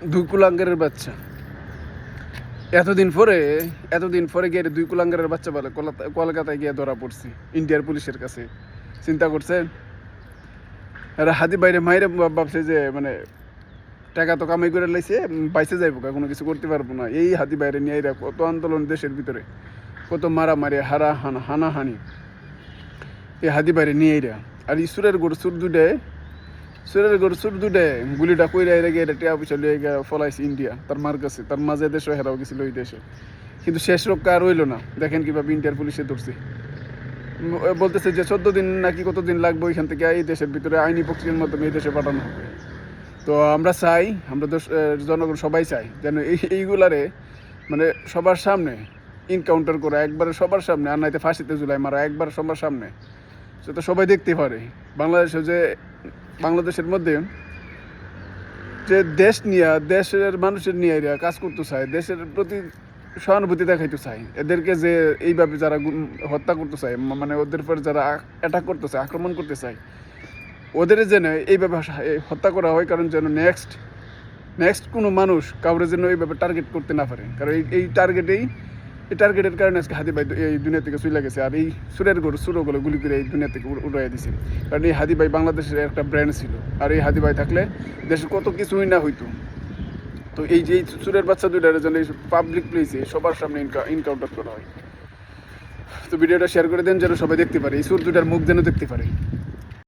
দুই কুলাঙ্গারের বাচ্চা এতদিন পরে গিয়ে দুই কুলাঙ্গারের বাচ্চা বলে কলকাতায় গিয়ে ধরা পড়ছি ইন্ডিয়ার পুলিশের কাছে। চিন্তা করছেন? এরা হাতি বাইরে মাইরে ভাবছে যে মানে টাকা তো কামাই করে লাইছে, বাইসে যাইব, কোনো কিছু করতে পারবো না। এই হাতি বাইরে নিয়ে এরা কত আন্দোলন দেশের ভিতরে, কত মারামারি, হানাহানি এই হাতি বাইরে নিয়ে এরা। আর সুরের গরু সুর দুটে গুলিটা কইরা এরা গিয়ে টিয়া পয়সা লিয়ে গিয়ে ফলাইছে ইন্ডিয়া তার মার কাছে। তার মাঝে দেশে হেরাও গেছিল ওই দেশে, কিন্তু শেষ রক্ষা আর রইল না। দেখেন কিভাবে ইন্ডিয়ার পুলিশে ধরছে। বলতেছে যে 14 দিন নাকি কতদিন লাগবে ওইখান থেকে এই দেশের ভিতরে আইনি প্রক্রিয়ার মাধ্যমে এই দেশে পাঠানো হবে। তো আমরা চাই, আমরা জনগণ সবাই চাই যেন এইগুলারে মানে সবার সামনে ইনকাউন্টার করা, একবারে সবার সামনে, আর নাইতে ফাঁসিতে ঝুলাই মারা, একবার সবার সামনে, সেটা সবাই দেখতে পারে। বাংলাদেশের মধ্যে যে দেশের মানুষের নিয়ে এরা কাজ করতে চায়, দেশের প্রতি সহানুভূতি দেখাইতে চায়, এদেরকে যে এইভাবে যারা হত্যা করতে চায়, মানে ওদের পর যারা অ্যাটাক করতে চায়, আক্রমণ করতে চায়, ওদের যেন এইভাবে হত্যা করা হয়। কারণ যেন নেক্সট কোনো মানুষ কাউরে যেন এইভাবে টার্গেট করতে না পারে। কারণ এই টার্গেটের কারণে আজকে হাতি ভাই এই দুনিয়া থেকে চলে গেছে। আর এই সুরগুলো গুলি করে এই দুনিয়া থেকে উড়াই দিছে। কারণ এই হাতি ভাই বাংলাদেশের একটা ব্র্যান্ড ছিল। আর এই হাতি ভাই থাকলে দেশের কত কিছুই না হইতো। তো এই যে সুরের বাচ্চা দুইটার জন্য এই পাবলিক প্লেসে সবার সামনে ইনকাউন্টার করা হয়। তো ভিডিওটা শেয়ার করে দেন যেন সবাই দেখতে পারে, এই সুর দুটার মুখ যেন দেখতে পারে।